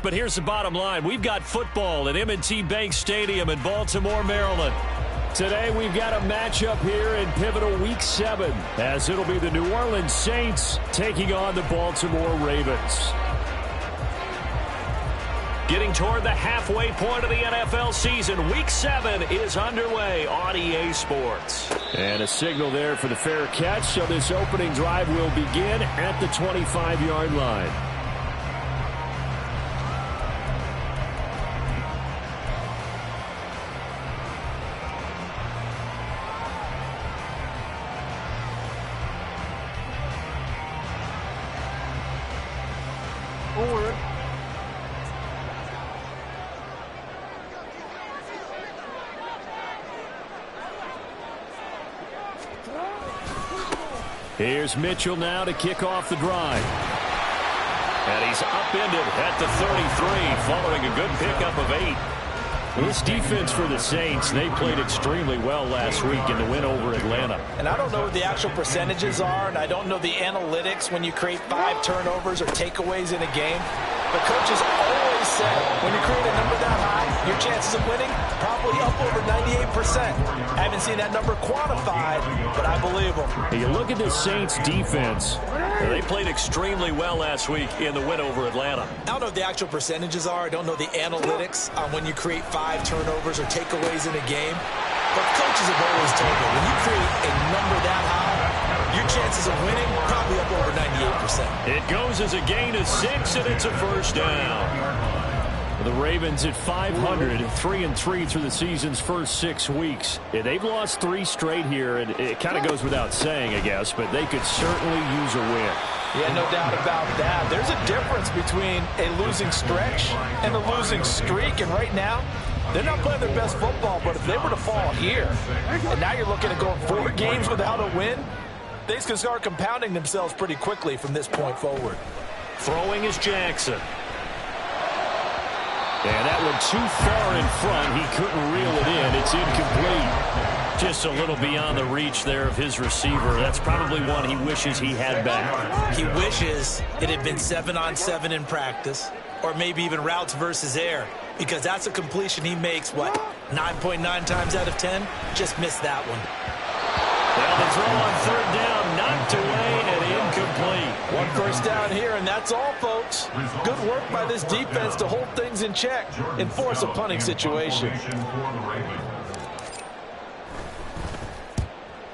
But here's the bottom line. We've got football at M&T Bank Stadium in Baltimore, Maryland. Today we've got a matchup here in pivotal Week 7, as it'll be the New Orleans Saints taking on the Baltimore Ravens. Getting toward the halfway point of the NFL season, Week 7 is underway on EA Sports. And a signal there for the fair catch, so this opening drive will begin at the 25-yard line. Forward. Here's Mitchell now to kick off the drive. And he's upended at the 33, following a good pickup of 8. This defense for the Saints, they played extremely well last week in the win over Atlanta. And I don't know what the actual percentages are, and I don't know the analytics when you create 5 turnovers or takeaways in a game. But coaches always say when you create a number that high, your chances of winning probably up over 98%. I haven't seen that number quantified, but I believe them. You look at the Saints defense. They played extremely well last week in the win over Atlanta. I don't know what the actual percentages are. I don't know the analytics on when you create 5 turnovers or takeaways in a game. But coaches have always told me when you create a number that high, your chances of winning probably up over 98%. It goes as a gain of 6, and it's a first down. The Ravens at 500, 3-3 through the season's first 6 weeks. They've lost 3 straight here, and it kind of goes without saying, I guess, but they could certainly use a win. Yeah, no doubt about that. There's a difference between a losing stretch and a losing streak, and right now, they're not playing their best football, but if they were to fall here, and now you're looking at going 4 games without a win, things can start compounding themselves pretty quickly from this point forward. Throwing is Jackson. And that one too far in front. He couldn't reel it in. It's incomplete. Just a little beyond the reach there of his receiver. That's probably one he wishes he had back. He wishes it had been 7-on-7 in practice, or maybe even routes versus air, because that's a completion he makes, 9.9 times out of 10? Just missed that one. Well, the throw on 3rd down, knocked away and incomplete. 1 first down here, and that's all, folks. Good work by this defense to hold things in check and force a punting situation.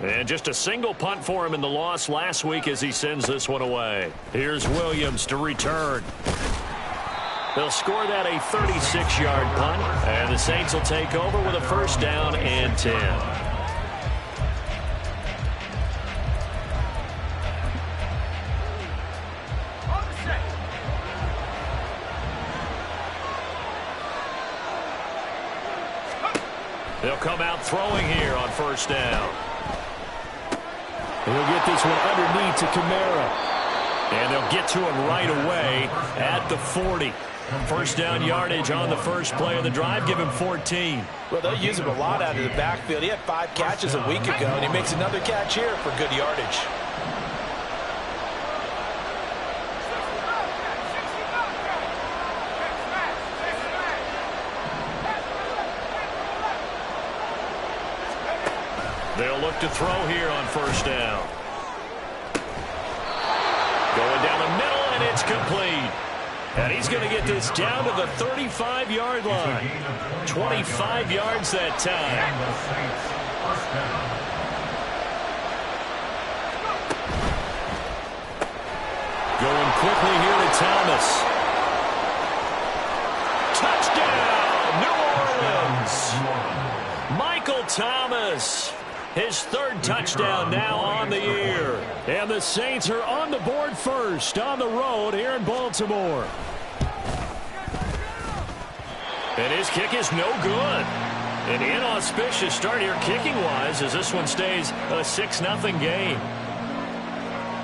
And just a single punt for him in the loss last week as he sends this one away. Here's Williams to return. They'll score that a 36-yard punt, and the Saints will take over with a first down and 10. They'll come out throwing here on first down. He'll get this one underneath to Kamara. And they'll get to him right away at the 40. First down yardage on the first play of the drive. Give him 14. Well, they'll use him a lot out of the backfield. He had 5 catches a week ago, and he makes another catch here for good yardage. They'll look to throw here on first down. Going down the middle, and it's complete. And he's going to get this down to the 35-yard line. 25 yards that time. Going quickly here to Thomas. Touchdown, New Orleans. Michael Thomas. His 3rd touchdown now on the year. And the Saints are on the board first on the road here in Baltimore. And his kick is no good. An inauspicious start here kicking-wise as this one stays a 6-0 game.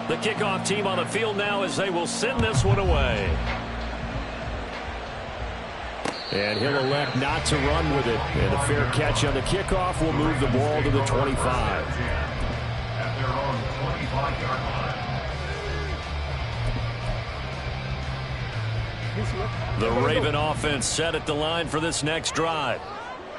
The kickoff team on the field now as they will send this one away. And he'll elect not to run with it. And a fair catch on the kickoff will move the ball to the 25. At their own 25-yard line. The Raven offense set at the line for this next drive.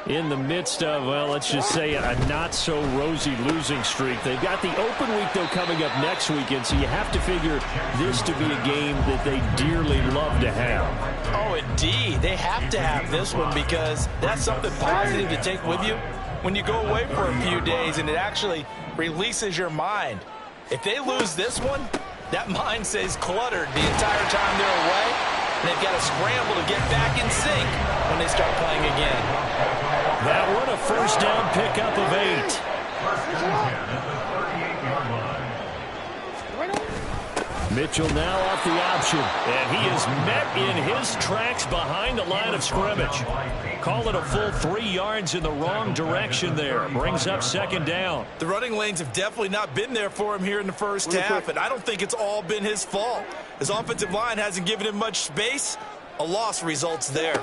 In the midst of, well, let's just say a not-so-rosy losing streak. They've got the open week, though, coming up next weekend, so you have to figure this to be a game that they dearly love to have. Oh, indeed. They have to have this one because that's something positive to take with you when you go away for a few days, and it actually releases your mind. If they lose this one, that mind stays cluttered the entire time they're away, and they've got to scramble to get back in sync when they start playing again. That one a first down pickup of 8. Mitchell now off the option, and he is met in his tracks behind the line of scrimmage. Call it a full 3 yards in the wrong direction there. Brings up second down. The running lanes have definitely not been there for him here in the first half, and I don't think it's all been his fault. His offensive line hasn't given him much space. A loss results there.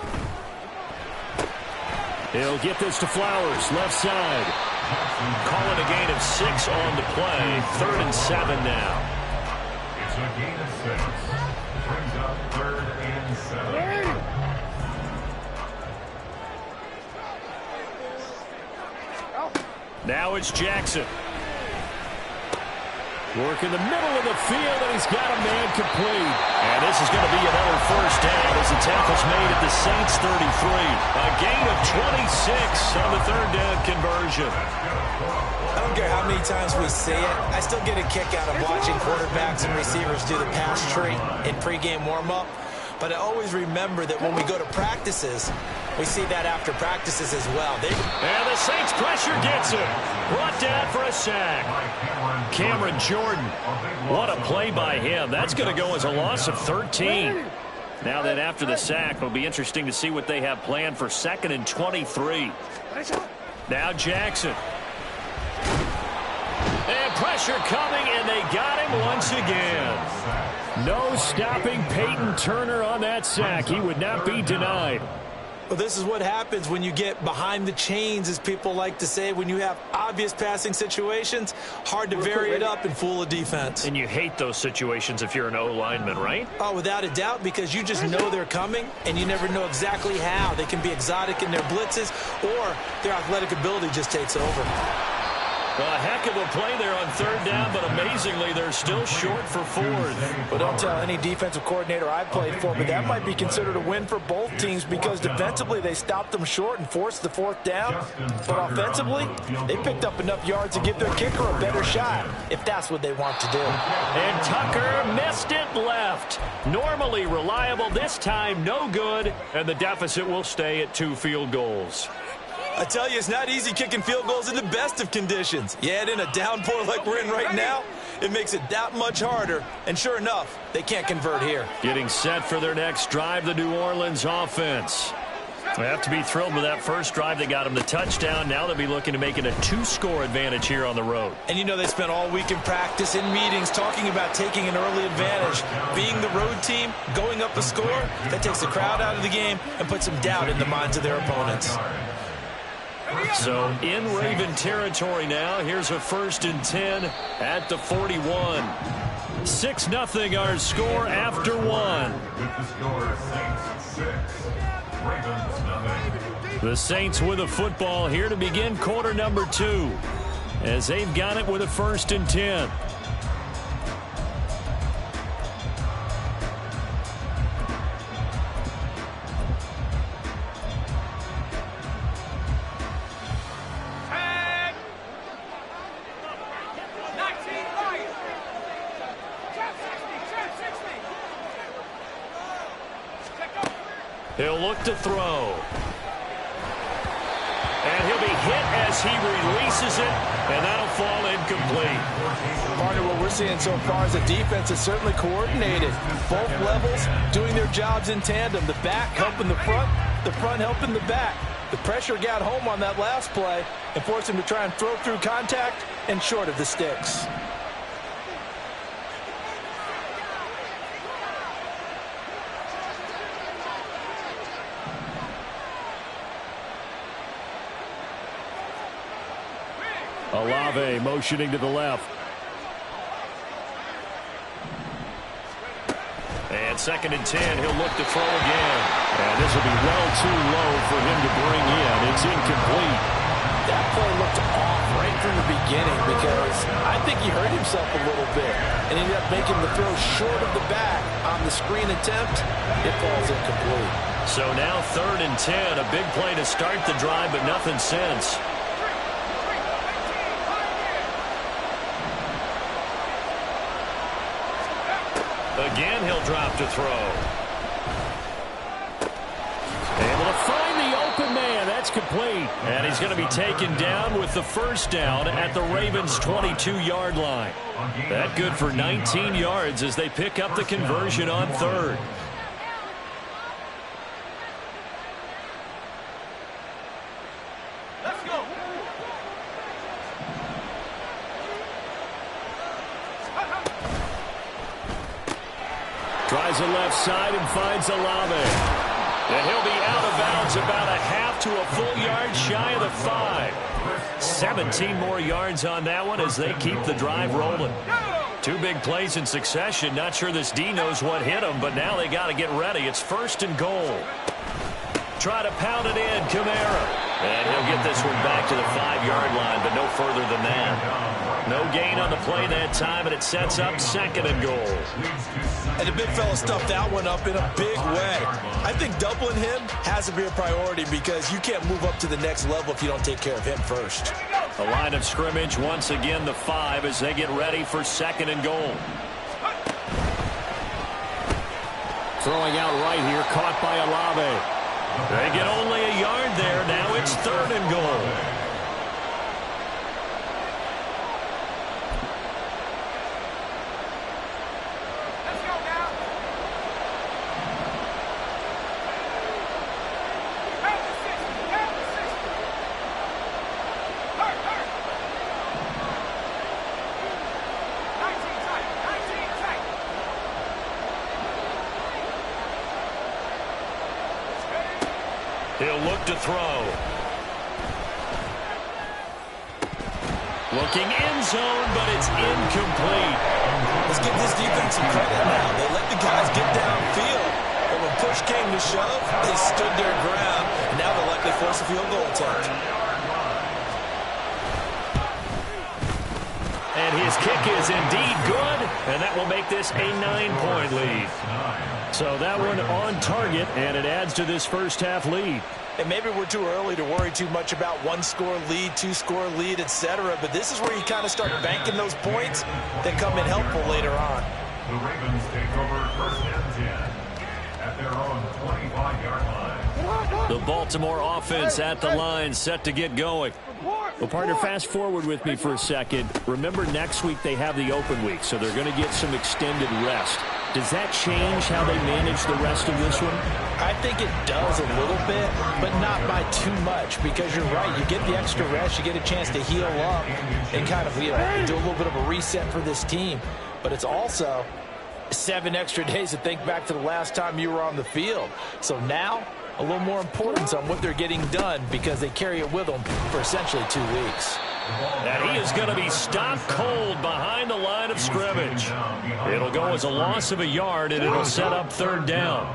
He'll get this to Flowers, left side. Call it a gain of 6 on the play. 3rd and 7 now. It's a gain of 6. Brings up 3rd and 7. Now it's Jackson. Work in the middle of the field, and he's got a man complete. And this is going to be another first down as the tackle's made at the Saints 33. A gain of 26 on the 3rd down conversion. I don't care how many times we see it. I still get a kick out of watching quarterbacks and receivers do the pass tree in pregame warm-up. But I always remember that when we go to practices, we see that after practices as well. And the Saints pressure gets him. Brought down for a sack. Cameron Jordan. What a play by him. That's going to go as a loss of 13. Now then, after the sack, it'll be interesting to see what they have planned for 2nd and 23. Now Jackson. And pressure coming, and they got him once again. No stopping Peyton Turner on that sack. He would not be denied. Well, this is what happens when you get behind the chains, as people like to say. When you have obvious passing situations, hard to vary it up and fool a defense. And you hate those situations if you're an O-lineman, right? Oh, without a doubt, because you just know they're coming, and you never know exactly how. They can be exotic in their blitzes, or their athletic ability just takes over. A heck of a play there on 3rd down, but amazingly, they're still short for 4th. Well, don't tell any defensive coordinator I've played for, but that might be considered a win for both teams because defensively they stopped them short and forced the 4th down. But offensively, they picked up enough yards to give their kicker a better shot, if that's what they want to do. And Tucker missed it left. Normally reliable, this time no good, and the deficit will stay at 2 field goals. I tell you, it's not easy kicking field goals in the best of conditions. You add in a downpour like we're in right now, it makes it that much harder. And sure enough, they can't convert here. Getting set for their next drive, the New Orleans offense. They have to be thrilled with that first drive. They got them the touchdown. Now they'll be looking to make it a 2-score advantage here on the road. And you know they spent all week in practice, in meetings, talking about taking an early advantage. Being the road team, going up the score, that takes the crowd out of the game and puts some doubt in the minds of their opponents. So in Raven territory now. Here's a 1st and 10 at the 41. 6-0 our score after 1. The Saints with a football here to begin quarter number 2 as they've got it with a 1st and 10. He'll look to throw. And he'll be hit as he releases it, and that'll fall incomplete. Partner, what we're seeing so far is the defense is certainly coordinated. Both levels doing their jobs in tandem. The back helping the front helping the back. The pressure got home on that last play and forced him to try and throw through contact and short of the sticks. Olave motioning to the left. And 2nd and 10, he'll look to throw again. And this will be well too low for him to bring in. It's incomplete. That play looked off right from the beginning because I think he hurt himself a little bit and ended up making the throw short of the back on the screen attempt. It falls incomplete. So now 3rd and 10, a big play to start the drive, but nothing since. Again, he'll drop to throw. Able to find the open man. That's complete. And he's going to be taken down with the first down at the Ravens' 22-yard line. That good for 19 yards as they pick up the conversion on 3rd. Let's go. Tries the left side and finds Olave. And he'll be out of bounds about a half to a full yard shy of the 5. 17 more yards on that one as they keep the drive rolling. 2 big plays in succession. Not sure this D knows what hit him, but now they got to get ready. It's 1st and goal. Try to pound it in, Kamara. And he'll get this one back to the 5-yard line, but no further than that. No gain on the play that time, and it sets up 2nd and goal. And the big fella stuffed that one up in a big way. I think doubling him has to be a priority because you can't move up to the next level if you don't take care of him first. The line of scrimmage once again the 5 as they get ready for 2nd and goal. Throwing out right here, caught by Olave. They get only a yard there. Now it's 3rd and goal. He'll look to throw. Looking end zone, but it's incomplete. Let's give this defense some credit now. They let the guys get downfield. But when push came to shove, they stood their ground. And now they'll likely force a field goal attempt. And his kick is indeed good. And that will make this a 9-point lead. So that one on target, and it adds to this first half lead. And maybe we're too early to worry too much about 1-score lead, 2-score lead, etc. But this is where you kind of start banking those points that come in helpful later on. The Ravens take over 1st and 10 at their own 25-yard line. The Baltimore offense at the line, set to get going. Well, partner, fast forward with me for a second. Remember, next week they have the open week, so they're going to get some extended rest. Does that change how they manage the rest of this one? I think it does a little bit, but not by too much, because you're right. You get the extra rest. You get a chance to heal up and kind of do a little bit of a reset for this team. But it's also 7 extra days to think back to the last time you were on the field. So now, a little more importance on what they're getting done because they carry it with them for essentially 2 weeks. And he is going to be stopped cold behind the line of scrimmage. It'll go as a loss of a yard, and it'll set up 3rd down.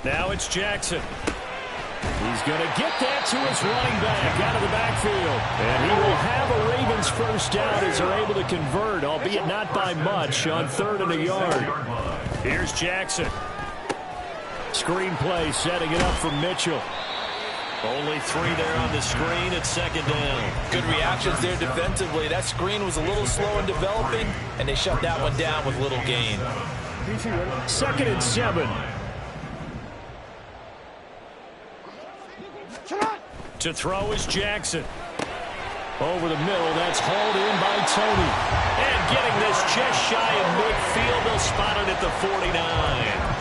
Now it's Jackson. He's going to get that to his running back out of the backfield. And he will have a Ravens first down as they're able to convert, albeit not by much, on 3rd and a yard. Here's Jackson. Screen play, setting it up for Mitchell. Only 3 there on the screen at 2nd down. Good reactions there defensively. That screen was a little slow in developing, and they shut that one down with little gain. 2nd and 7. To throw is Jackson. Over the middle, that's hauled in by Tony. And getting this just shy of midfield, they'll spot it at the 49.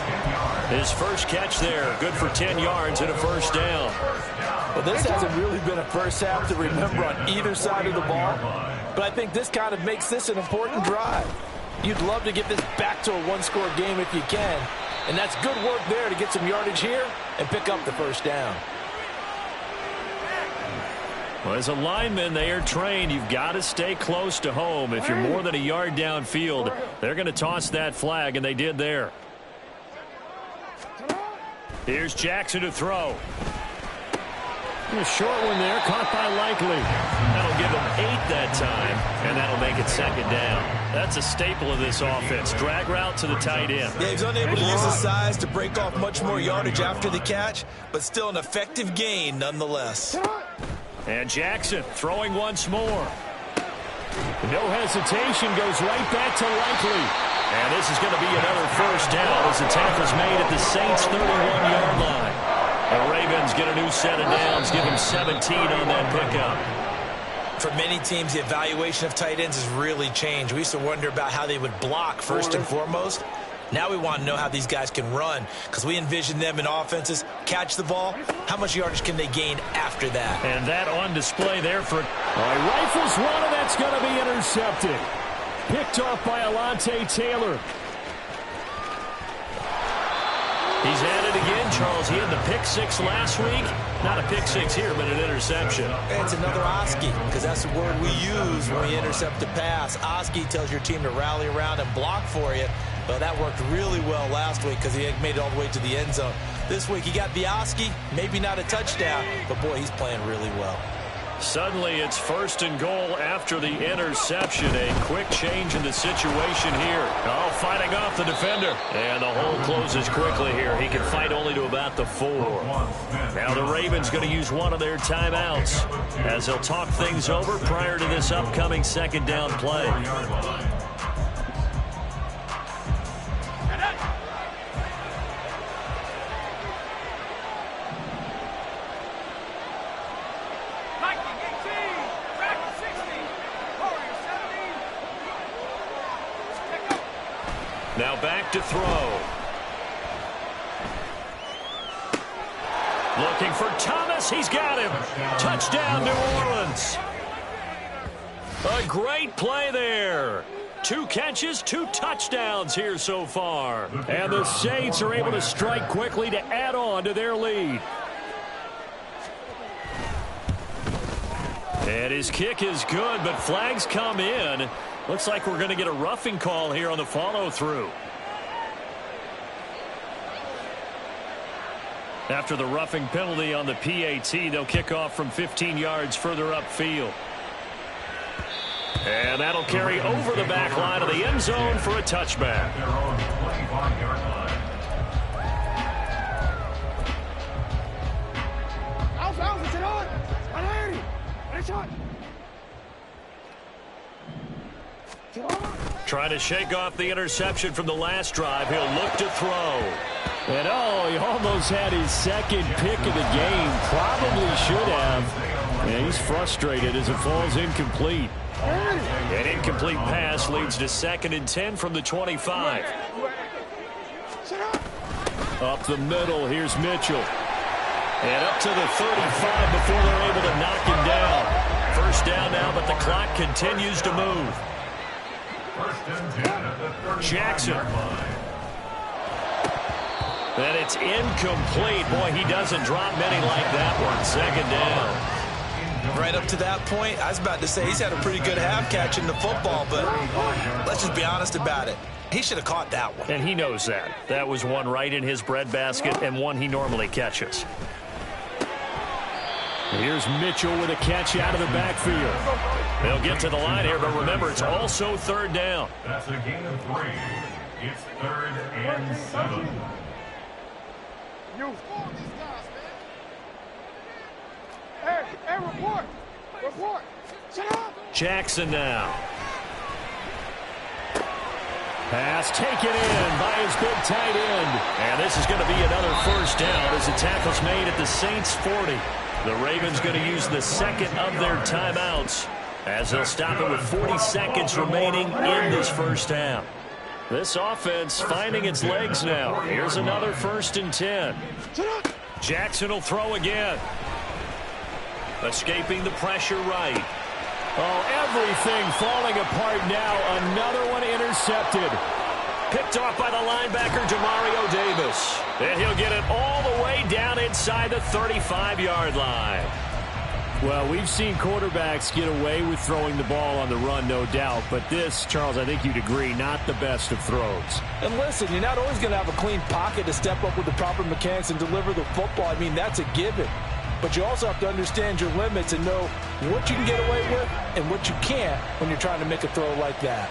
His first catch there, good for 10 yards and a first down. Well, this hasn't really been a first half to remember on either side of the ball, but I think this kind of makes this an important drive. You'd love to get this back to a 1-score game if you can, and that's good work there to get some yardage here and pick up the first down. Well, as a lineman, they are trained. You've got to stay close to home. If you're more than a yard downfield, they're going to toss that flag, and they did there. Here's Jackson to throw. A short one there, caught by Likely. That'll give him 8 that time, and that'll make it second down. That's a staple of this offense. Drag route to the tight end. Yeah, he's unable to use his size to break off much more yardage after the catch, but still an effective gain nonetheless. And Jackson throwing once more. No hesitation, goes right back to Likely. And this is going to be another first down as the tackle's made at the Saints' 31-yard line. The Ravens get a new set of downs, give them 17 on that pickup. For many teams, the evaluation of tight ends has really changed. We used to wonder about how they would block first and foremost. Now we want to know how these guys can run, because we envision them in offenses catch the ball. How much yardage can they gain after that? And that on display there for rifles one, and that's going to be intercepted. Picked off by Alontae Taylor. He's at it again, Charles. He had the pick 6 last week. Not a pick 6 here, but an interception. And it's another Oski, because that's the word we use when we intercept the pass. Oski tells your team to rally around and block for you. Well, that worked really well last week because he made it all the way to the end zone. This week he got the Oski, maybe not a touchdown, but boy, he's playing really well. Suddenly it's 1st and goal after the interception. A quick change in the situation here. Oh, fighting off the defender. And the hole closes quickly here. He can fight only to about the 4. Now the Ravens going to use one of their timeouts as they'll talk things over prior to this upcoming second down play. Now back to throw. Looking for Thomas. He's got him. Touchdown, New Orleans. A great play there. 2 catches, 2 touchdowns here so far. And the Saints are able to strike quickly to add on to their lead. And his kick is good, but flags come in. Looks like we're going to get a roughing call here on the follow-through. After the roughing penalty on the PAT, they'll kick off from 15 yards further upfield. And that'll carry over the back line of the end zone for a touchback. Trying to shake off the interception from the last drive. He'll look to throw. And he almost had his second pick of the game. Probably should have. And he's frustrated as it falls incomplete. An incomplete pass leads to 2nd and 10 from the 25. Up the middle, here's Mitchell. And up to the 35 before they're able to knock him down. First down now, but the clock continues to move. Jackson. And it's incomplete. Boy, he doesn't drop many like that one. 2nd down. Right up to that point, I was about to say he's had a pretty good half catching the football, but let's just be honest about it. He should have caught that one. And he knows that. That was one right in his breadbasket and one he normally catches. Here's Mitchell with a catch out of the backfield. They'll get to the line here, but remember, it's also 3rd down. That's a gain of 3. It's 3rd and 7. You score these guys, man. Hey, report. Shut up. Jackson now. Pass taken in by his big tight end. And this is going to be another first down as the tackle's made at the Saints' 40. The Ravens going to use the 2nd of their timeouts as they'll stop it with 40 seconds remaining in this first half. This offense finding its legs now. Here's another 1st and 10. Jackson will throw again. Escaping the pressure right. Oh, everything falling apart now. Another one intercepted. Picked off by the linebacker, Demario Davis. And he'll get it all the way down inside the 35-yard line. Well, we've seen quarterbacks get away with throwing the ball on the run, no doubt. But this, Charles, I think you'd agree, not the best of throws. And listen, you're not always going to have a clean pocket to step up with the proper mechanics and deliver the football. I mean, that's a given. But you also have to understand your limits and know what you can get away with and what you can't when you're trying to make a throw like that.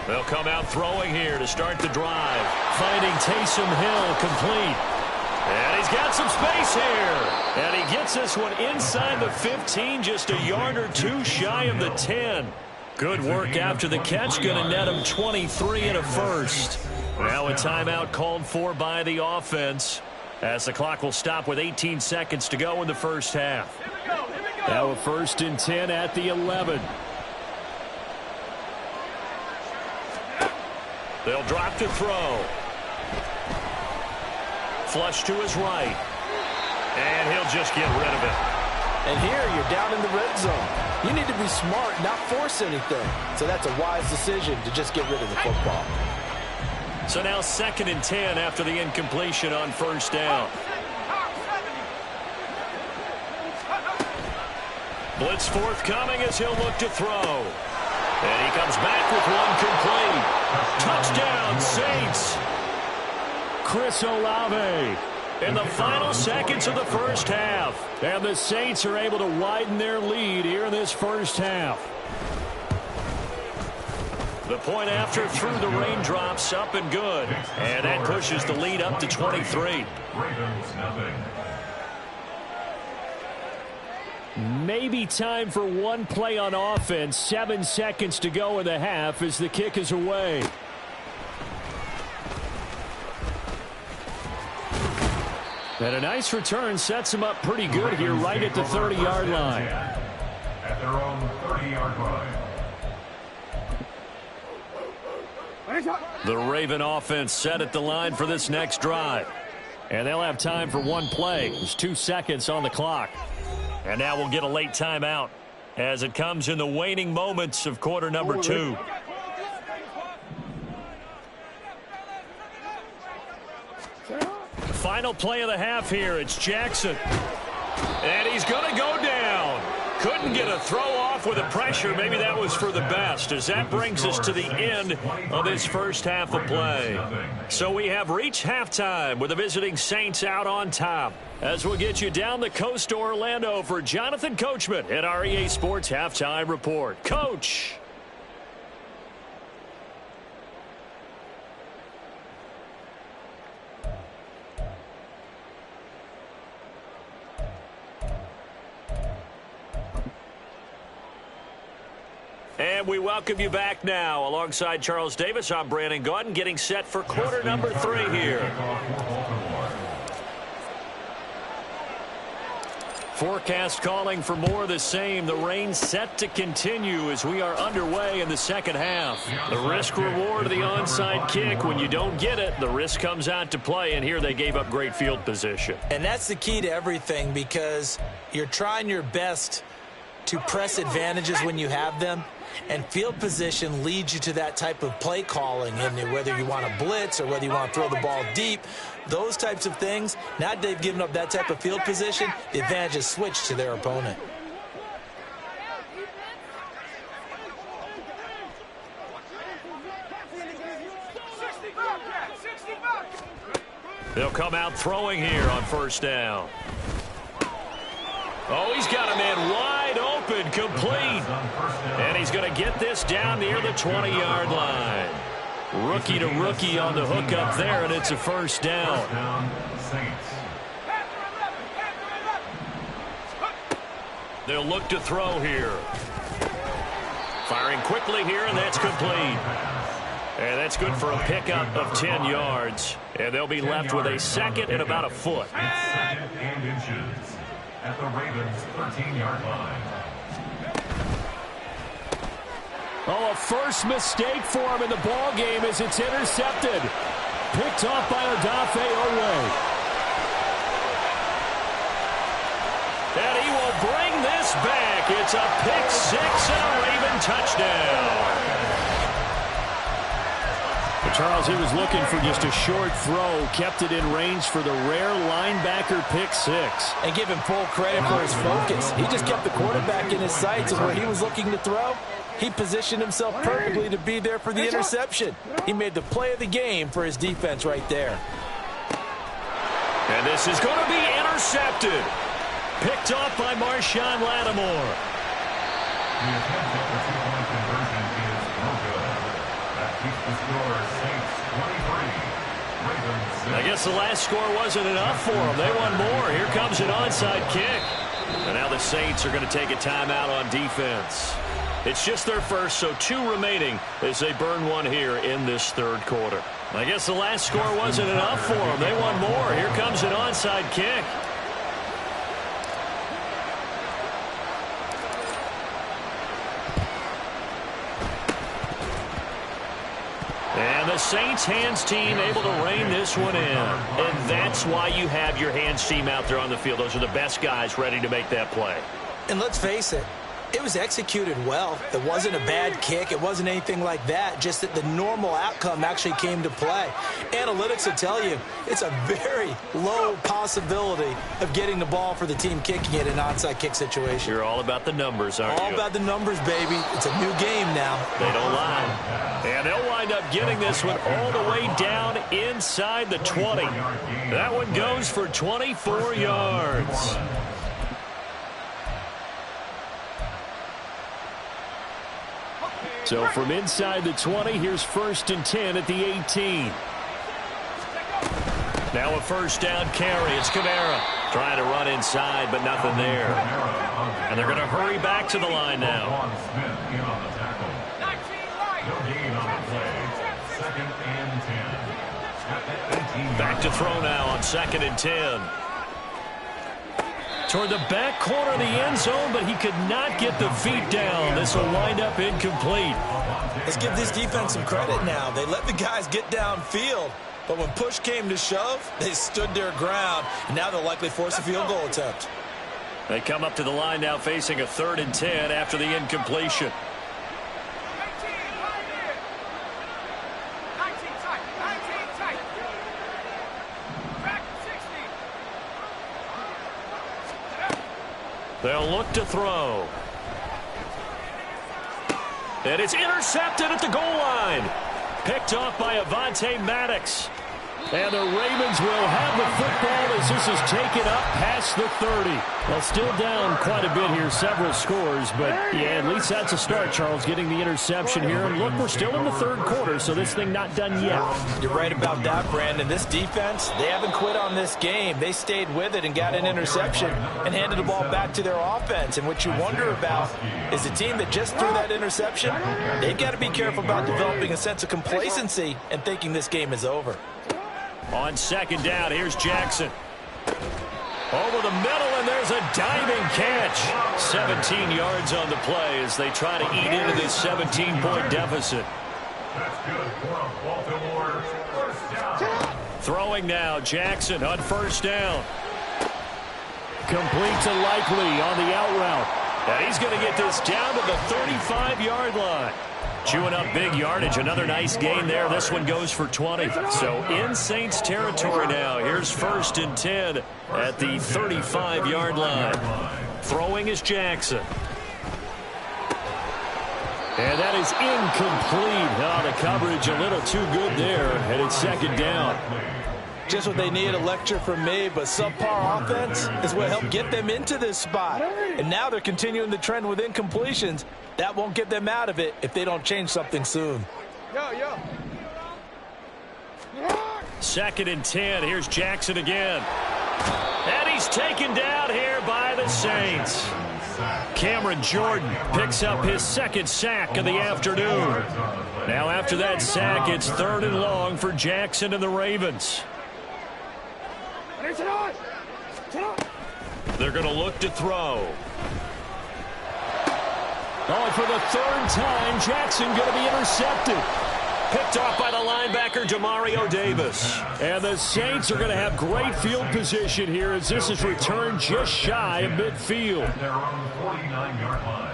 They'll come out throwing here to start the drive. Finding Taysom Hill complete. And he's got some space here. And he gets this one inside the 15, just a yard or two shy of the 10. Good work after the catch. Going to net him 23 and a first. Now a timeout called for by the offense, as the clock will stop with 18 seconds to go in the first half. Now a 1st and 10 at the 11. They'll drop to throw. Flush to his right. And he'll just get rid of it. And here you're down in the red zone. You need to be smart, not force anything. So that's a wise decision to just get rid of the football. So now 2nd and 10 after the incompletion on 1st down. Blitz forthcoming as he'll look to throw. And he comes back with one complete. Touchdown, Saints. Chris Olave in the final seconds of the first half. And the Saints are able to widen their lead here in this first half. The point after through the raindrops, up and good. And that pushes the lead up to 23. Ravens nothing. Maybe time for one play on offense. 7 seconds to go in the half as the kick is away. And a nice return sets him up pretty good here right at the 30-yard line. At their own 30-yard line. The Raven offense set at the line for this next drive. And they'll have time for one play. There's 2 seconds on the clock. And now we'll get a late timeout as it comes in the waning moments of quarter number 2. Final play of the half here. It's Jackson. And he's going to go down. Couldn't get a throw off with the pressure. Maybe that was for the best, as that brings us to the end of this first half of play. So we have reached halftime with the visiting Saints out on top. As we'll get you down the coast to Orlando for Jonathan Coachman at our EA Sports Halftime Report. Coach. And we welcome you back now. Alongside Charles Davis, I'm Brandon Gaudin, getting set for quarter number 3 here. Forecast calling for more of the same. The rain set to continue as we are underway in the second half. The risk reward of the onside kick. When you don't get it, the risk comes out to play, and here they gave up great field position. And that's the key to everything, because you're trying your best to press advantages when you have them, and field position leads you to that type of play calling. And whether you want to blitz or whether you want to throw the ball deep, those types of things, now that they've given up that type of field position, the advantage is switched to their opponent. They'll come out throwing here on 1st down. Oh, he's got a man wide open, complete. And he's going to get this down near the 20-yard line. Rookie to rookie on the hook up there, and it's a 1st down. They'll look to throw here. Firing quickly here, and that's complete. And that's good for a pickup of 10 yards. And they'll be left with a 2nd and about a foot. 2nd and inches. At the Ravens' 13-yard line. Oh, a first mistake for him in the ball game as it's intercepted. Picked off by Odafe Oweh. back. It's a pick six and a Raven touchdown. Charles, he was looking for just a short throw, kept it in range for the rare linebacker pick six. And give him full credit for his focus. He just kept the quarterback in his sights, and where he was looking to throw, he positioned himself perfectly to be there for the interception. He made the play of the game for his defense right there. And this is going to be intercepted. Picked off by Marshawn Lattimore. The attempt at the two-point conversion is no good. That keeps the score Saints 23. Ravens 6. I guess the last score wasn't enough for them. They won more. Here comes an onside kick. And now the Saints are going to take a timeout on defense. It's just their first, so 2 remaining as they burn one here in this third quarter. I guess the last score wasn't enough for them. They won more. Here comes an onside kick. And the Saints hands team able to rein this one in. And that's why you have your hands team out there on the field. Those are the best guys ready to make that play. And let's face it, it was executed well. It wasn't a bad kick. It wasn't anything like that. Just that the normal outcome actually came to play. Analytics will tell you it's a very low possibility of getting the ball for the team kicking it in an onside kick situation. You're all about the numbers, aren't you? All about the numbers, baby. It's a new game now. They don't lie. And they'll wind up getting this one all the way down inside the 20. That one goes for 24 yards. So from inside the 20, here's 1st and 10 at the 18. Now a first down carry. It's Kamara trying to run inside, but nothing there. And they're going to hurry back to the line now. Back to throw now on 2nd and 10. Toward the back corner of the end zone, but he could not get the feet down. This will wind up incomplete. Let's give this defense some credit now. They let the guys get downfield, but when push came to shove, they stood their ground, and now they'll likely force a field goal attempt. They come up to the line now facing a 3rd and 10 after the incompletion. They'll look to throw. And it's intercepted at the goal line. Picked off by Avonte Maddox. And the Ravens will have the football as this is taken up past the 30. Well, still down quite a bit here, several scores. But, yeah, at least that's a start, Charles, getting the interception here. And, look, we're still in the third quarter, so this thing not done yet. You're right about that, Brandon. This defense, they haven't quit on this game. They stayed with it and got an interception and handed the ball back to their offense. And what you wonder about is the team that just threw that interception, they've got to be careful about developing a sense of complacency and thinking this game is over. On 2nd down, here's Jackson. Over the middle, and there's a diving catch. 17 yards on the play as they try to eat into this 17-point deficit. That's good for Baltimore. First down. Throwing now, Jackson on 1st down. Complete to Likely on the out route. And he's going to get this down to the 35-yard line. Chewing up big yardage. Another nice gain there. This one goes for 20. So in Saints territory now. Here's 1st and 10 at the 35-yard line. Throwing is Jackson. And that is incomplete. Oh, the coverage a little too good there. And it's 2nd down. Just what they need, a lecture from me, but subpar offense is what helped get them into this spot. And now they're continuing the trend with incompletions. That won't get them out of it if they don't change something soon. 2nd and 10. Here's Jackson again. And he's taken down here by the Saints. Cameron Jordan picks up his 2nd sack of the afternoon. Now after that sack, it's 3rd and long for Jackson and the Ravens. They're going to look to throw. Oh, for the 3rd time, Jackson going to be intercepted. Picked off by the linebacker, Demario Davis. And the Saints are going to have great field position here as this is returned just shy of midfield. They're on the 49-yard line.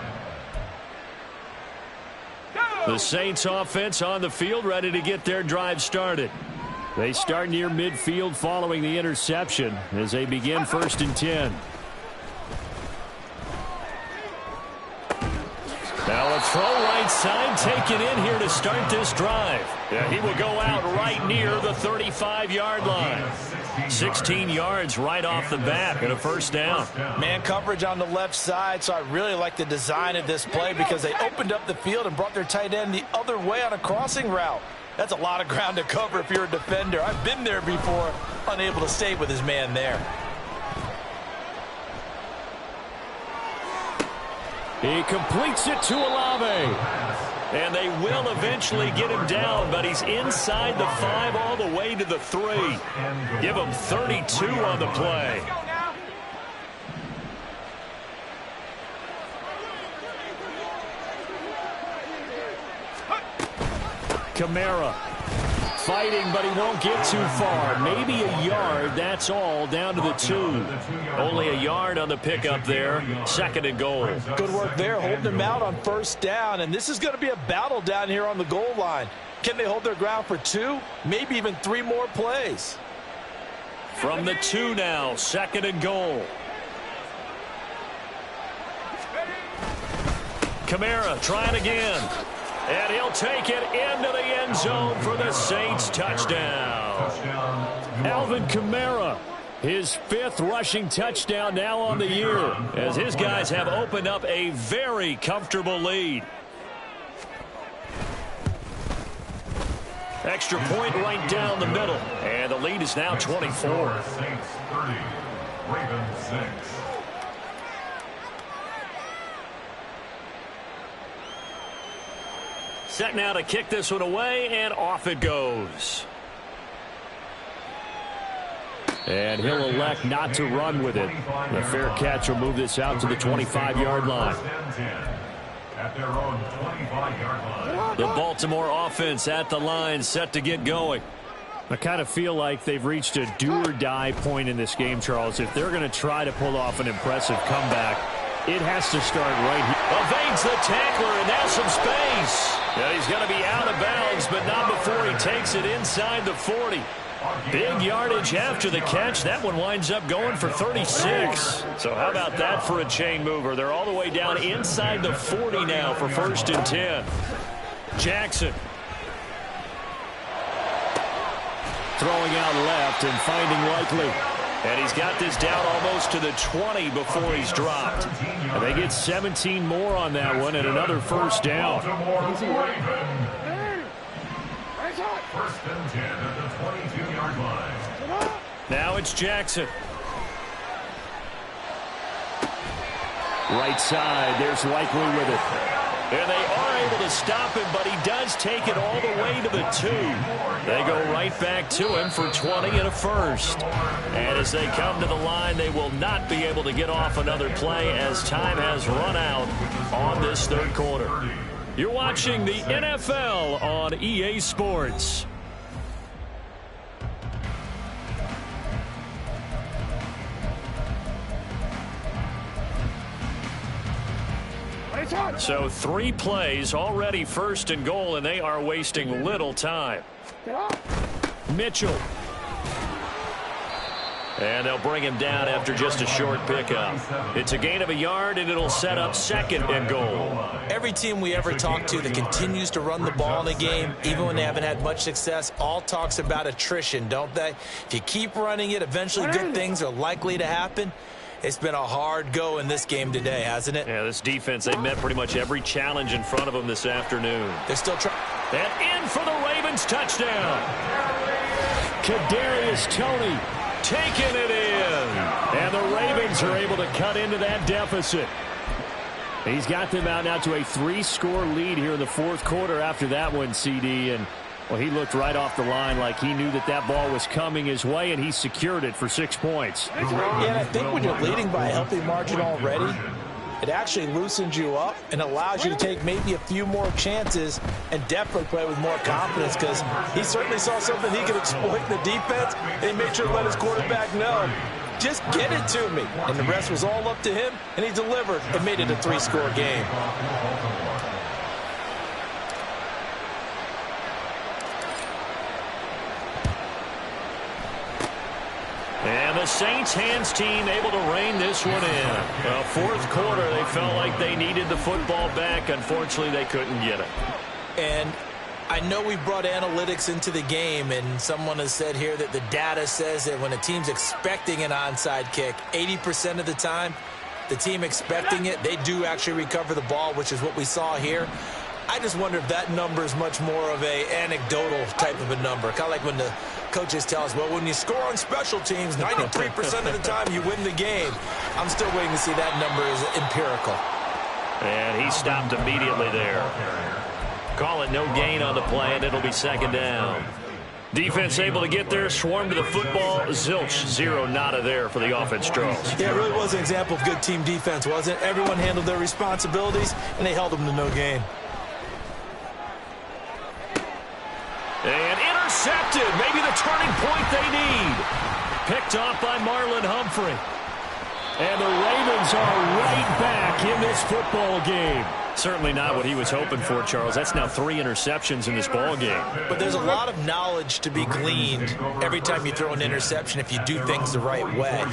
The Saints offense on the field, ready to get their drive started. They start near midfield following the interception as they begin 1st and 10. Now a throw right side taken in here to start this drive. Yeah, he will go out right near the 35-yard line. 16 yards right off the bat and a 1st down. Man coverage on the left side, so I really like the design of this play because they opened up the field and brought their tight end the other way on a crossing route. That's a lot of ground to cover if you're a defender. I've been there before, unable to stay with his man there. He completes it to Olave. And they will eventually get him down, but he's inside the 5 all the way to the 3. Give him 32 on the play. Kamara fighting, but he won't get too far. Maybe a yard, that's all, down to the 2. Only a yard on the pickup there. 2nd and goal. Good work there, holding him out on 1st down, and this is going to be a battle down here on the goal line. Can they hold their ground for 2, maybe even 3 more plays? From the 2 now, 2nd and goal. Kamara trying again. And he'll take it into the end zone for the Saints touchdown. Alvin Kamara, his 5th rushing touchdown now on the year, as his guys have opened up a very comfortable lead. Extra point right down the middle, and the lead is now 24. Saints 30, Ravens 6. Set now to kick this one away, and off it goes. And he'll elect not to run with it. The fair catch will move this out to the 25-yard line. At their own 25-yard line. The Baltimore offense at the line, set to get going. I kind of feel like they've reached a do-or-die point in this game, Charles. If they're going to try to pull off an impressive comeback, it has to start right here. Evades the tackler, and now some space. Yeah, he's going to be out of bounds, but not before he takes it inside the 40. Big yardage after the catch. That one winds up going for 36. So how about that for a chain mover? They're all the way down inside the 40 now for 1st and 10. Jackson. Throwing out left and finding Likely. And he's got this down almost to the 20 before he's dropped. And they get 17 more on that one and another 1st down. 1st and 10 at the 22-yard line. Now it's Jackson. Right side, there's Likely with it. And they are able to stop him, but he does take it all the way to the 2. They go right back to him for 20 and a 1st. And as they come to the line, they will not be able to get off another play as time has run out on this 3rd quarter. You're watching the NFL on EA Sports. So 3 plays already 1st and goal, and they are wasting little time. Mitchell. And they'll bring him down after just a short pickup. It's a gain of a yard, and it'll set up 2nd and goal. Every team we ever talk to that continues to run the ball in a game, even when they haven't had much success, all talks about attrition, don't they? If you keep running it, eventually good things are likely to happen. It's been a hard go in this game today, hasn't it? Yeah, this defense, they met pretty much every challenge in front of them this afternoon. They're still trying. And in for the Ravens touchdown. Kadarius Toney taking it in. And the Ravens are able to cut into that deficit. He's got them out now to a 3-score lead here in the 4th quarter after that one, CD. And, well, he looked right off the line like he knew that that ball was coming his way, and he secured it for 6 points. Yeah, and I think when you're leading by a healthy margin already, It actually loosens you up and allows you to take maybe a few more chances and definitely play with more confidence, because he certainly saw something he could exploit in the defense, and he made sure to let his quarterback know, just get it to me. And the rest was all up to him, and he delivered and made it a 3-score game. And the Saints hands team able to rein this one in. Fourth quarter, they felt like they needed the football back. Unfortunately, they couldn't get it. And I know we brought analytics into the game, and someone has said here that the data says that when a team's expecting an onside kick, 80% of the time, the team expecting it, they do actually recover the ball, which is what we saw here. I just wonder if that number is much more of a anecdotal type of a number. Kind of like when the coaches tell us, well, when you score on special teams, 93% of the time you win the game. I'm still waiting to see that number is empirical. And he stopped immediately there. Call it no gain on the play, and it'll be second down. Defense able to get there, swarm to the football. Zilch, 0 nada there for the offense, Charles. Yeah, it really was an example of good team defense, wasn't it? Everyone handled their responsibilities, and they held them to no gain. And intercepted. Maybe the turning point they need. Picked off by Marlon Humphrey. And the Ravens are right back in this football game. Certainly not what he was hoping for, Charles. That's now 3 interceptions in this ball game. But there's a lot of knowledge to be gleaned every time you throw an interception if you do things the right way.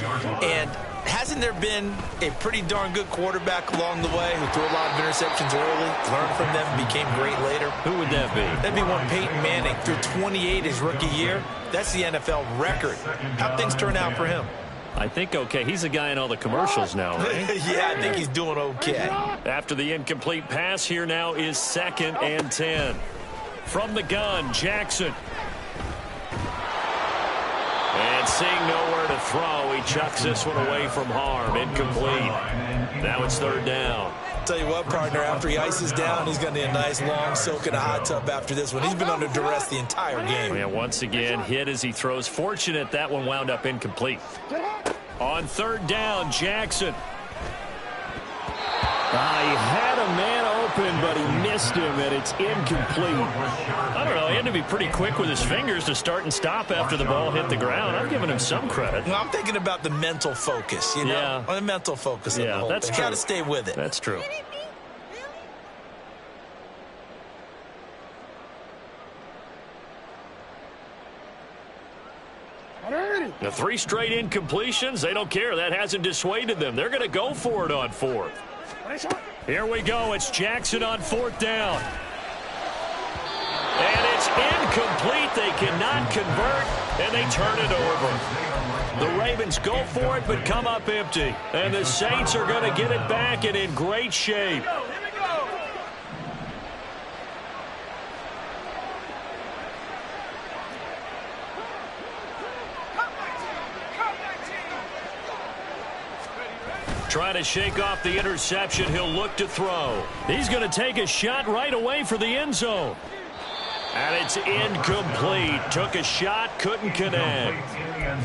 And hasn't there been a pretty darn good quarterback along the way who threw a lot of interceptions early, learned from them, and became great later? Who would that be? That'd be one Peyton Manning. Threw 28 his rookie year. That's the NFL record. How'd things turn out for him? I think okay. He's a guy in all the commercials now, right? Yeah, I think he's doing okay. After the incomplete pass, here now is 2nd and 10. From the gun, Jackson. And seeing nowhere to throw, he chucks this one away from harm. Incomplete. Now it's 3rd down. Tell you what, partner, after he ices down, he's going to need a nice long soak in a hot tub after this one. He's been under duress the entire game. Yeah, once again, hit as he throws. Fortunate that one wound up incomplete. On 3rd down, Jackson. He had a man open, but he missed him, and it's incomplete. I don't know. He had to be pretty quick with his fingers to start and stop after the ball hit the ground. I'm giving him some credit. Well, I'm thinking about the mental focus, you know? Yeah. The mental focus of the whole that's thing. true. Got to stay with it. That's true. The 3 straight incompletions, they don't care. That hasn't dissuaded them. They're going to go for it on 4th. Here we go. It's Jackson on 4th down. And it's incomplete. They cannot convert, and they turn it over. The Ravens go for it, but come up empty. And the Saints are going to get it back and in great shape. Trying to shake off the interception. He'll look to throw. He's going to take a shot right away for the end zone. And it's incomplete. Took a shot, couldn't connect.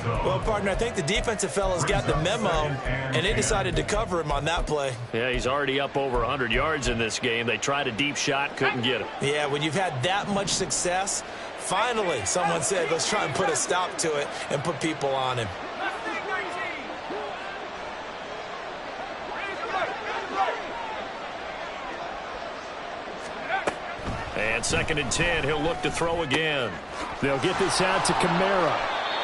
Well, partner, I think the defensive fellas got the memo, and they decided to cover him on that play. Yeah, he's already up over 100 yards in this game. They tried a deep shot, couldn't get him. Yeah, when you've had that much success, finally someone said, let's try and put a stop to it and put people on him. And 2nd and 10, he'll look to throw again. They'll get this out to Kamara.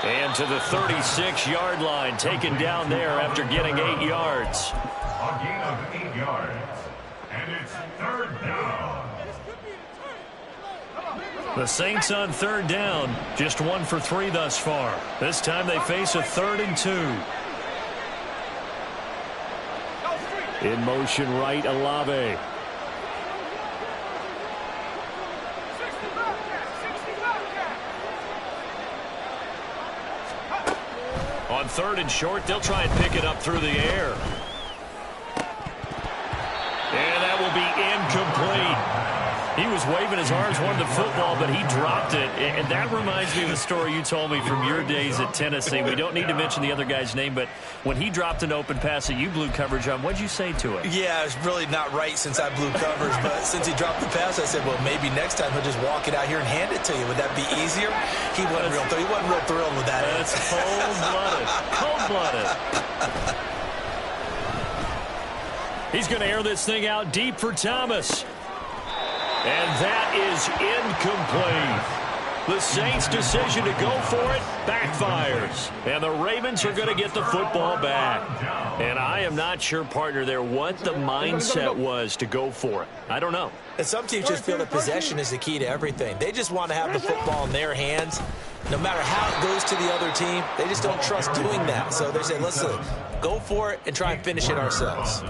And to the 36-yard line, taken down there after getting 8 yards. A gain of 8 yards. And it's 3rd down. The Saints on 3rd down, just 1 for 3 thus far. This time they face a 3rd and 2. In motion right, Olave. On 3rd and short, they'll try and pick it up through the air. And that will be incomplete. He was waving his arms, wanted the football, but he dropped it. And that reminds me of the story you told me from your days at Tennessee. We don't need to mention the other guy's name, but when he dropped an open pass that you blew coverage on, what'd you say to it? Yeah, it's really not right since I blew coverage, but since he dropped the pass, I said, well, maybe next time he'll just walk it out here and hand it to you. Would that be easier? He wasn't real thrilled with that. That's cold-blooded. Cold-blooded. He's going to air this thing out deep for Thomas. And that is incomplete. The Saints' decision to go for it backfires. And the Ravens are going to get the football back. And I am not sure, partner, there what the mindset was to go for it. I don't know. And some teams just feel that possession is the key to everything. They just want to have the football in their hands. No matter how it goes to the other team, they just don't trust doing that. So they say, listen, go for it and try and finish it ourselves.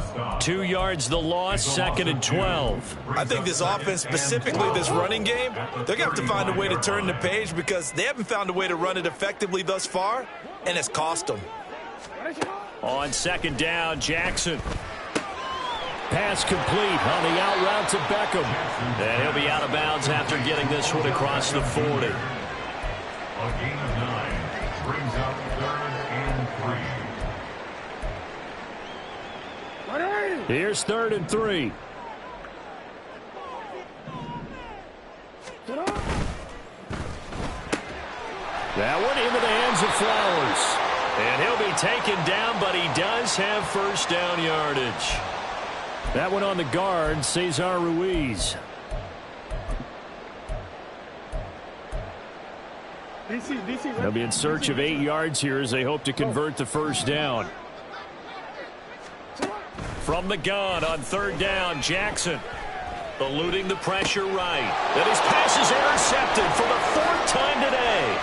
2 yards the loss, 2nd and 12. I think this offense, specifically this running game, they're going to have to find a way to turn the page because they haven't found a way to run it effectively thus far, and it's cost them. On 2nd down, Jackson. Pass complete on the out route to Beckham. And he'll be out of bounds after getting this one across the 40. A gain of 9 brings up 3rd and 3. Here's 3rd and 3. That one into the hands of Flowers. And he'll be taken down, but he does have first down yardage. That one on the guard, Cesar Ruiz. They'll be in search of 8 yards here as they hope to convert the first down. From the gun on 3rd down, Jackson eluding the pressure right. And his pass is intercepted for the 4th time today.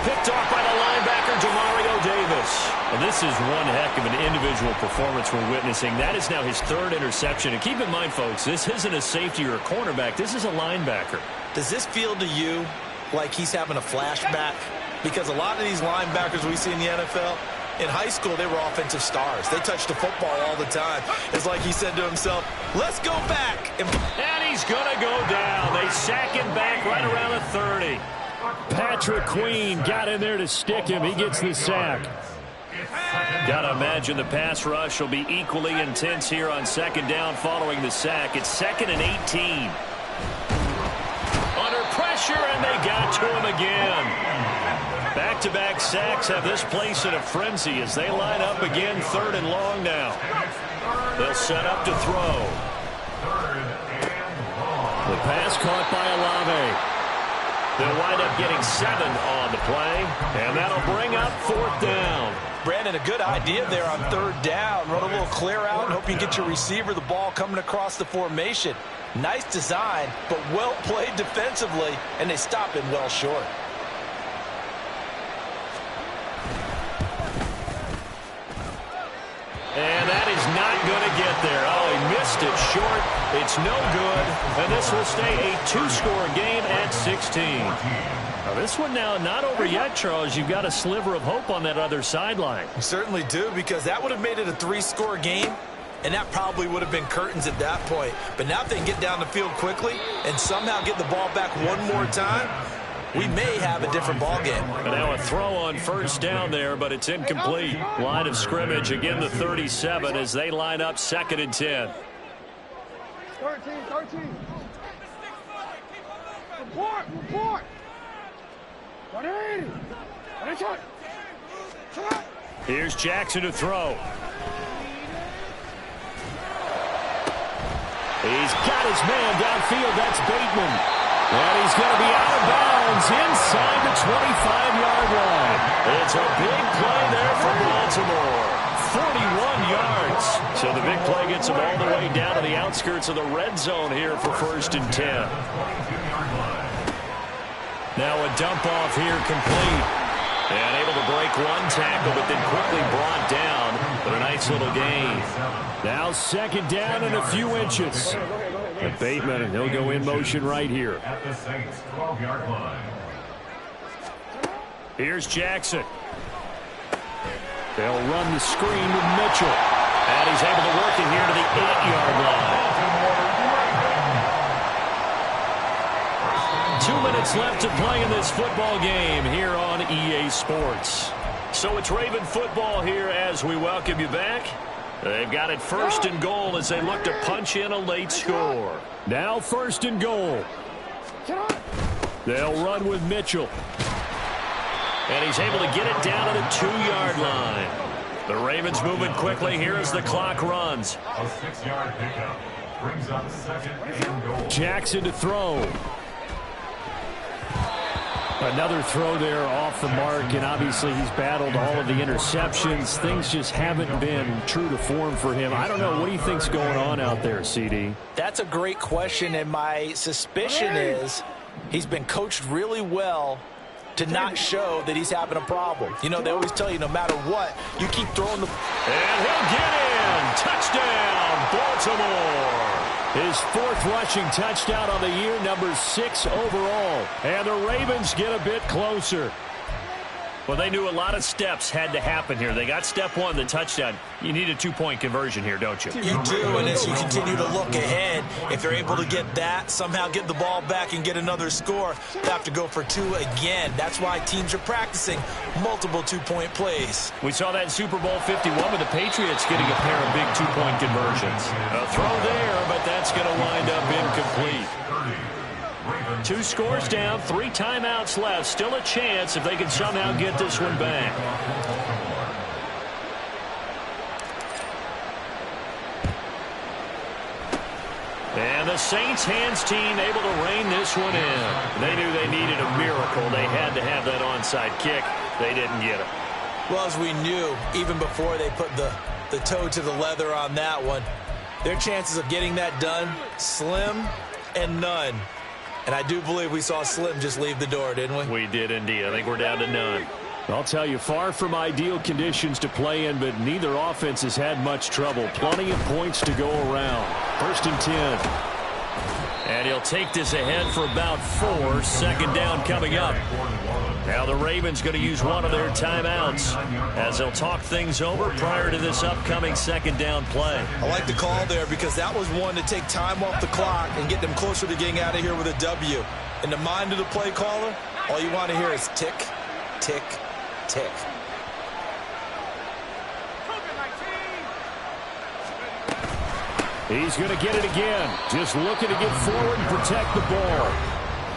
Picked off by the linebacker, Demario Davis. And this is one heck of an individual performance we're witnessing. That is now his 3rd interception. And keep in mind, folks, this isn't a safety or a cornerback. This is a linebacker. Does this feel to you like he's having a flashback? Because a lot of these linebackers we see in the NFL, in high school, they were offensive stars. They touched the football all the time. It's like he said to himself, let's go back. And he's going to go down. They sack him back right around the 30. Patrick Queen got in there to stick him. He gets the sack. Got to imagine the pass rush will be equally intense here on 2nd down following the sack. It's 2nd and 18. Under pressure, and they got to him again. Back-to-back sacks have this place in a frenzy as they line up again 3rd and long now. They'll set up to throw. The pass caught by Olave. They'll wind up getting 7 on the play, and that'll bring up 4th down. Brandon, a good idea there on 3rd down. Run a little clear out and hope you get your receiver the ball coming across the formation. Nice design, but well played defensively, and they stop him well short. And that is not going to get there. Oh, he missed it short. It's no good. And this will stay a 2-score game at 16. Now, this one now not over yet, Charles. You've got a sliver of hope on that other sideline. You certainly do, because that would have made it a 3-score game, and that probably would have been curtains at that point. But now if they can get down the field quickly and somehow get the ball back one more time, we may have a different ball game. And now a throw on 1st down there, but it's incomplete. Line of scrimmage, again the 37 as they line up 2nd and 10. 13. Report. 180. Here's Jackson to throw. He's got his man downfield. That's Bateman. And he's going to be out of bounds inside the 25-yard line. It's a big play there for Baltimore. 41 yards. So the big play gets him all the way down to the outskirts of the red zone here for 1st and 10. Now a dump off here complete. And able to break one tackle, but then quickly brought down. But a nice little gain. Now 2nd down and a few inches. And Bateman, and he'll go in motion right here. At the Saints' 12-yard line. Here's Jackson. They'll run the screen with Mitchell. And he's able to work it here to the 8-yard line. 8 It's 2 minutes left to play in this football game here on EA Sports. So it's Raven football here as we welcome you back. They've got it first and goal as they look to punch in a late score. Now first and goal. They'll run with Mitchell. And he's able to get it down to the 2-yard line. The Ravens moving quickly here as the clock runs. A 6-yard pickup brings up second and goal. Jackson to throw. Another throw there off the mark, and obviously he's battled all of the interceptions. Things just haven't been true to form for him. I don't know. What do you think's going on out there, CD? That's a great question, and my suspicion is he's been coached really well to not show that he's having a problem. You know, they always tell you no matter what, you keep throwing the... And he'll get in. Touchdown, Baltimore. His 4th rushing touchdown on the year, number 6 overall. And the Ravens get a bit closer. Well, they knew a lot of steps had to happen here. They got step 1, the touchdown. You need a 2-point conversion here, don't you? You do, and as you continue to look ahead, if they're able to get that, somehow get the ball back and get another score, they have to go for 2 again. That's why teams are practicing multiple 2-point plays. We saw that in Super Bowl 51 with the Patriots getting a pair of big 2-point conversions. A throw there, but that's going to wind up incomplete. 2 scores down, 3 timeouts left. Still a chance if they can somehow get this one back. And the Saints hands team able to rein this one in. They knew they needed a miracle. They had to have that onside kick. They didn't get it. Well, as we knew, even before they put the toe to the leather on that one, their chances of getting that done, slim and none. And I do believe we saw Slim just leave the door, didn't we? We did indeed. I think we're down to none. I'll tell you, far from ideal conditions to play in, but neither offense has had much trouble. Plenty of points to go around. 1st and 10. And he'll take this ahead for about 4. 2nd down coming up. Now the Ravens going to use one of their timeouts as they'll talk things over prior to this upcoming 2nd down play. I like the call there because that was one to take time off the clock and get them closer to getting out of here with a W. In the mind of the play caller, all you want to hear is tick, tick, tick. He's going to get it again. Just looking to get forward and protect the ball.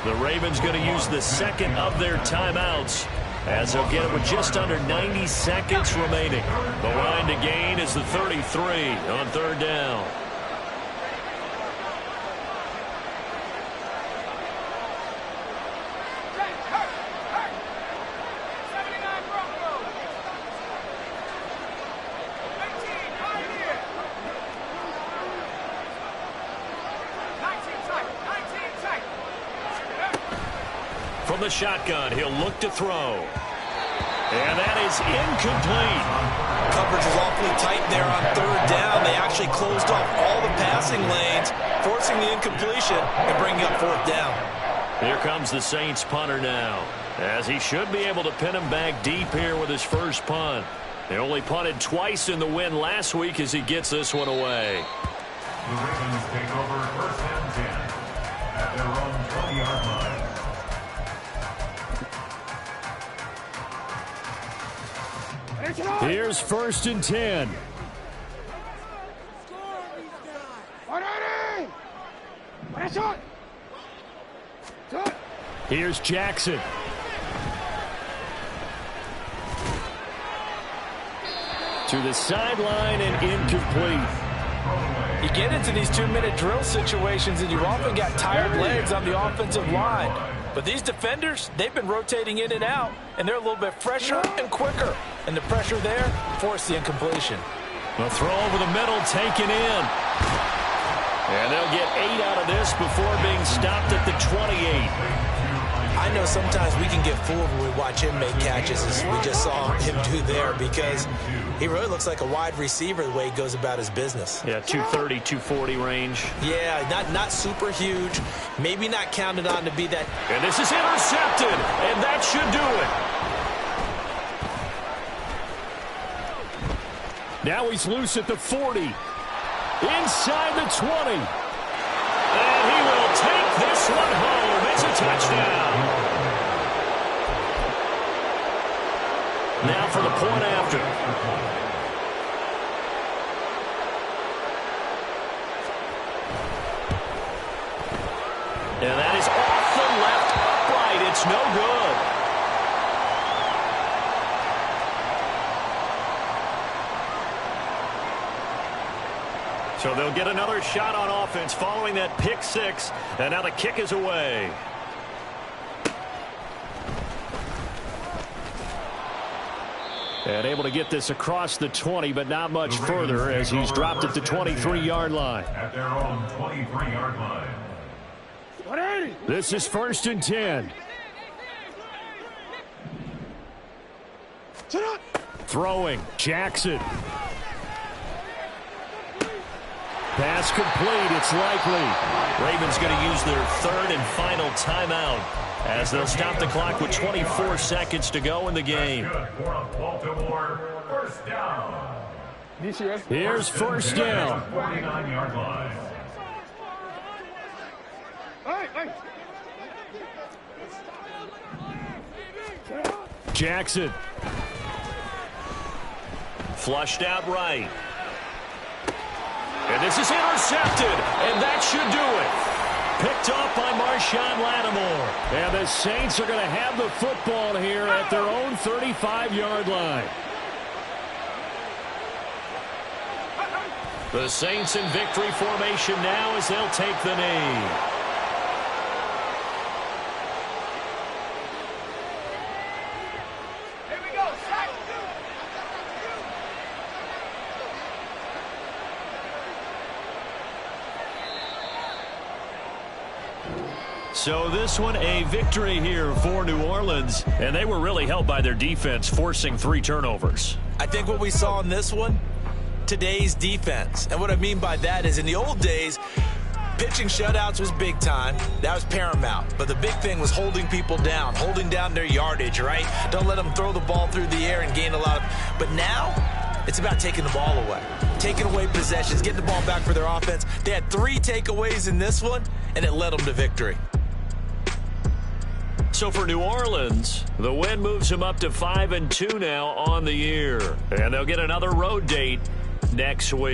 The Ravens going to use the 2nd of their timeouts as they'll get it with just under 90 seconds remaining. The line to gain is the 33 on 3rd down. From the shotgun, he'll look to throw. And that is incomplete. Coverage is awfully tight there on 3rd down. They actually closed off all the passing lanes, forcing the incompletion and bringing up 4th down. Here comes the Saints punter now, as he should be able to pin him back deep here with his first punt. They only punted twice in the win last week as he gets this one away. The Ravens take over 1st and 10 at their own 20-yard line. Here's 1st and 10. Here's Jackson. To the sideline and incomplete. You get into these 2-minute drill situations and you've often got tired legs on the offensive line. But these defenders, they've been rotating in and out, and they're a little bit fresher and quicker. And the pressure there forced the incompletion. A throw over the middle, taken in. And they'll get 8 out of this before being stopped at the 28. I know sometimes we can get fooled when we watch him make catches, as we just saw him do there, because he really looks like a wide receiver the way he goes about his business. Yeah, 230, 240 range. Yeah, not super huge, maybe not counted on to be that. And this is intercepted, and that should do it. Now he's loose at the 40. Inside the 20. And he will take take this one home. It's a touchdown. Now for the point after. And that is off the left upright. It's no good. So they'll get another shot on offense following that pick six. And now the kick is away. And able to get this across the 20, but not much further as he's dropped at the 23-yard line. At their own 23-yard line. This is 1st and 10. Throwing. Jackson. Pass complete. It's likely. Ravens going to use their third and final timeout as they'll stop the clock with 24 seconds to go in the game. First down. Here's first down. 49-yard line. Jackson. Flushed out right. And this is intercepted, and that should do it. Picked off by Marshawn Lattimore. And the Saints are going to have the football here at their own 35-yard line. The Saints in victory formation now as they'll take the knee. So this one a victory here for New Orleans, and they were really helped by their defense forcing 3 turnovers. I think what we saw in this one, today's defense. And what I mean by that is in the old days, pitching shutouts was big time. That was paramount. But the big thing was holding people down, holding down their yardage, right? Don't let them throw the ball through the air and gain a lot of. But now it's about taking the ball away, taking away possessions, getting the ball back for their offense. They had 3 takeaways in this one, and it led them to victory. So for New Orleans, the win moves them up to 5-2 now on the year. And they'll get another road date next week.